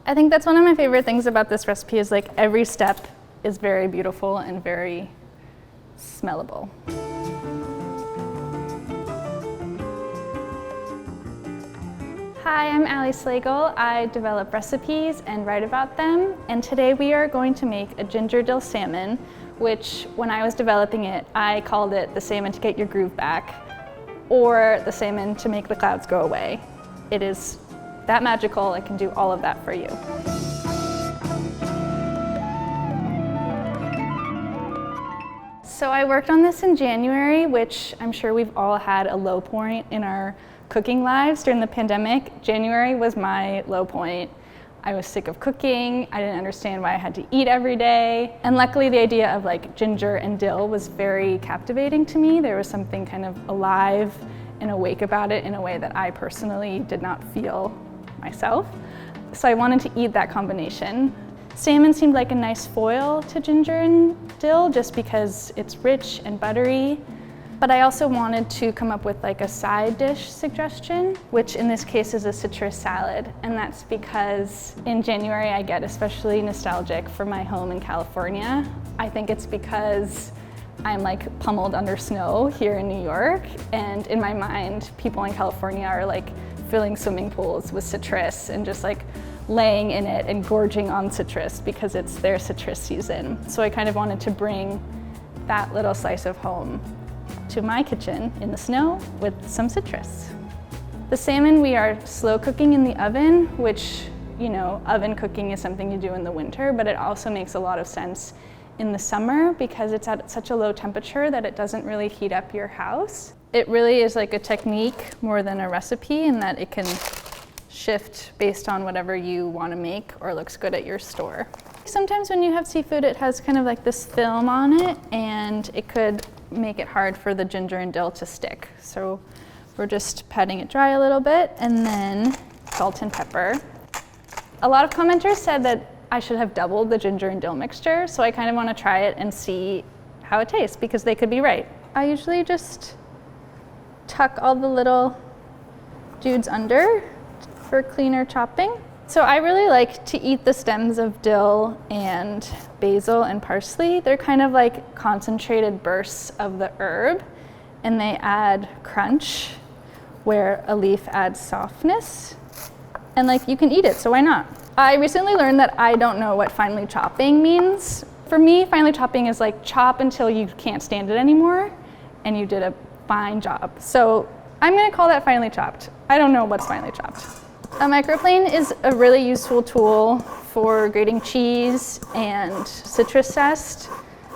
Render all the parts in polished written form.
I think that's one of my favorite things about this recipe is like every step is very beautiful and very smellable. Hi, I'm Slagle. I develop recipes and write about them, and today we are going to make a ginger-dill salmon, which when I was developing it, I called it the salmon to get your groove back, or the salmon to make the clouds go away. It is that magical, it can do all of that for you. So I worked on this in January, which I'm sure we've all had a low point in our cooking lives during the pandemic. January was my low point. I was sick of cooking. I didn't understand why I had to eat every day. And luckily the idea of like ginger and dill was very captivating to me. There was something kind of alive and awake about it in a way that I personally did not feel myself. So I wanted to eat that combination. Salmon seemed like a nice foil to ginger and dill just because it's rich and buttery. But I also wanted to come up with like a side dish suggestion, which in this case is a citrus salad. And that's because in January I get especially nostalgic for my home in California. I think it's because I'm like pummeled under snow here in New York. And in my mind, people in California are like filling swimming pools with citrus and just like laying in it and gorging on citrus because it's their citrus season. So I kind of wanted to bring that little slice of home to my kitchen in the snow with some citrus. The salmon we are slow cooking in the oven, which, you know, oven cooking is something you do in the winter, but it also makes a lot of sense in the summer because it's at such a low temperature that it doesn't really heat up your house. It really is like a technique more than a recipe in that it can shift based on whatever you want to make or looks good at your store. Sometimes when you have seafood, it has kind of like this film on it and it could make it hard for the ginger and dill to stick. So we're just patting it dry a little bit and then salt and pepper. A lot of commenters said that I should have doubled the ginger and dill mixture, so I kind of want to try it and see how it tastes because they could be right. I usually just tuck all the little dudes under for cleaner chopping. So I really like to eat the stems of dill and basil and parsley. They're kind of like concentrated bursts of the herb and they add crunch where a leaf adds softness. And like you can eat it, so why not? I recently learned that I don't know what finely chopping means. For me, finely chopping is like chop until you can't stand it anymore and you did a fine job. So I'm gonna call that finely chopped. I don't know what's finely chopped. A microplane is a really useful tool for grating cheese and citrus zest,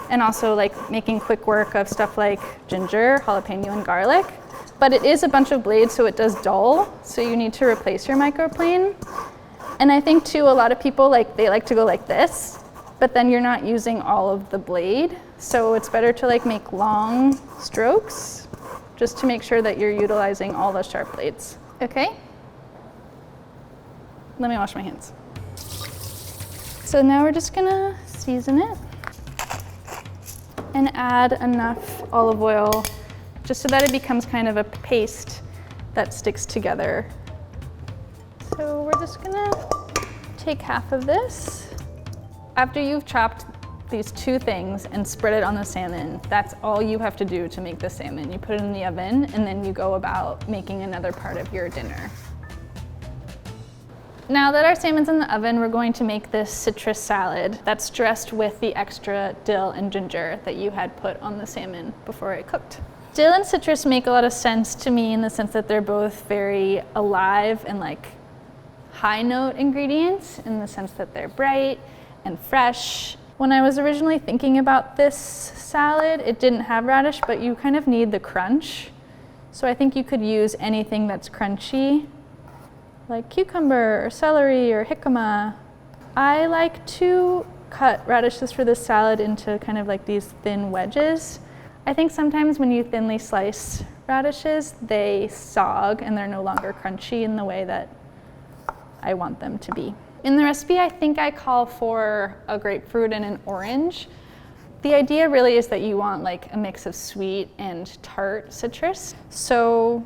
and also like making quick work of stuff like ginger, jalapeno, and garlic. But it is a bunch of blades, so it does dull, so you need to replace your microplane. And I think too, a lot of people they like to go like this, but then you're not using all of the blade. So it's better to like make long strokes just to make sure that you're utilizing all the sharp blades. Okay? Let me wash my hands. So now we're just gonna season it and add enough olive oil just so that it becomes kind of a paste that sticks together. So we're just gonna take half of this. After you've chopped these two things and spread it on the salmon, that's all you have to do to make the salmon. You put it in the oven and then you go about making another part of your dinner. Now that our salmon's in the oven, we're going to make this citrus salad that's dressed with the extra dill and ginger that you had put on the salmon before it cooked. Dill and citrus make a lot of sense to me in the sense that they're both very alive and like high note ingredients in the sense that they're bright and fresh. When I was originally thinking about this salad, it didn't have radish, but you kind of need the crunch. So I think you could use anything that's crunchy, like cucumber or celery or jicama. I like to cut radishes for this salad into kind of like these thin wedges. I think sometimes when you thinly slice radishes, they sog and they're no longer crunchy in the way that I want them to be. In the recipe, I think I call for a grapefruit and an orange. The idea really is that you want like a mix of sweet and tart citrus. So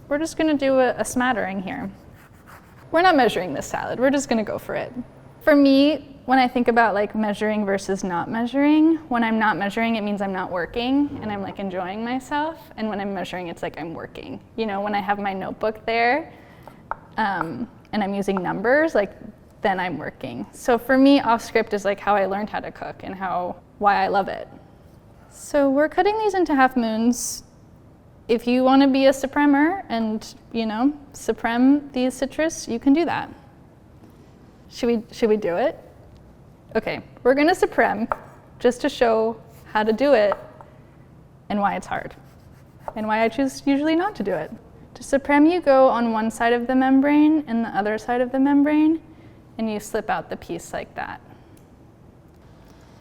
we're just gonna do a smattering here. we're not measuring this salad. We're just gonna go for it. For me, when I think about like measuring versus not measuring, when I'm not measuring, it means I'm not working and I'm like enjoying myself. And when I'm measuring, it's like I'm working. You know, when I have my notebook there and I'm using numbers, like then I'm working. So for me, off script is like how I learned how to cook and why I love it. So we're cutting these into half moons. If you want to be a supremer and, you know, supreme these citrus, you can do that. Should we do it? Okay, we're gonna supreme just to show how to do it and why it's hard and why I choose usually not to do it. To supreme, you go on one side of the membrane and the other side of the membrane, and you slip out the piece like that.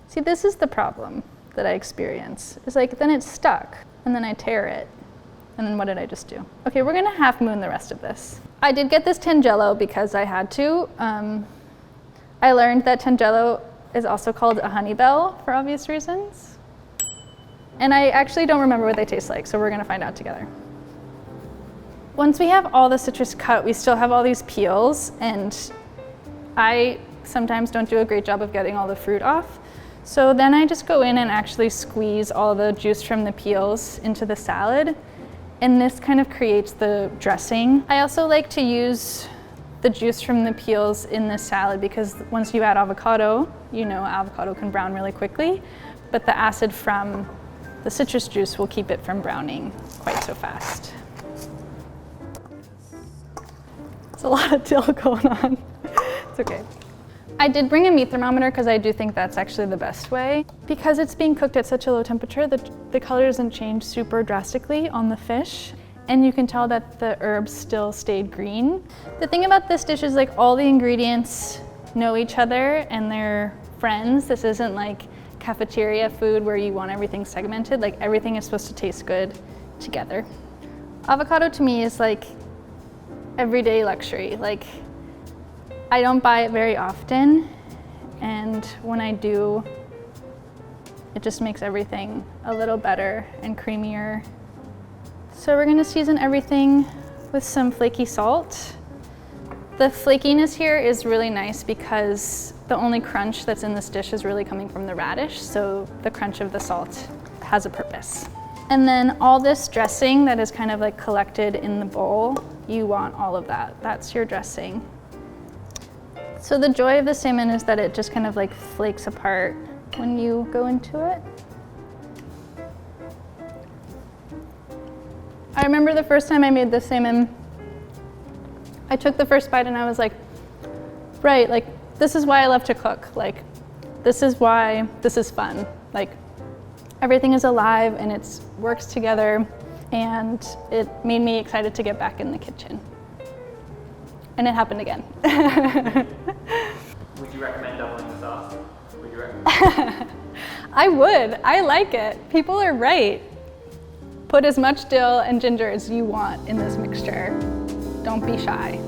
See, this is the problem that I experience. It's like, then it's stuck, and then I tear it. And then what did I just do? Okay, we're gonna half moon the rest of this. I did get this Tangelo because I had to. I learned that Tangelo is also called a honey bell for obvious reasons. And I actually don't remember what they taste like, so we're gonna find out together. Once we have all the citrus cut, we still have all these peels, and I sometimes don't do a great job of getting all the fruit off. So then I just go in and actually squeeze all the juice from the peels into the salad. And this kind of creates the dressing. I also like to use the juice from the peels in the salad because once you add avocado, you know avocado can brown really quickly, but the acid from the citrus juice will keep it from browning quite so fast. It's a lot of dill going on. It's okay. I did bring a meat thermometer because I do think that's actually the best way. Because it's being cooked at such a low temperature, the color doesn't change super drastically on the fish. And you can tell that the herbs still stayed green. The thing about this dish is like all the ingredients know each other and they're friends. This isn't like cafeteria food where you want everything segmented. Like everything is supposed to taste good together. Avocado to me is like everyday luxury. Like, I don't buy it very often, and when I do, it just makes everything a little better and creamier. So we're gonna season everything with some flaky salt. The flakiness here is really nice because the only crunch that's in this dish is really coming from the radish, so the crunch of the salt has a purpose. And then all this dressing that is kind of like collected in the bowl, you want all of that. That's your dressing. So the joy of the salmon is that it just kind of like flakes apart when you go into it. I remember the first time I made this salmon, I took the first bite and I was like, right, like this is why I love to cook. Like, this is why this is fun. Like, everything is alive and it works together, and it made me excited to get back in the kitchen. And it happened again. Would you recommend doubling the sauce? Would you recommend? I would. I like it. People are right. Put as much dill and ginger as you want in this mixture. Don't be shy.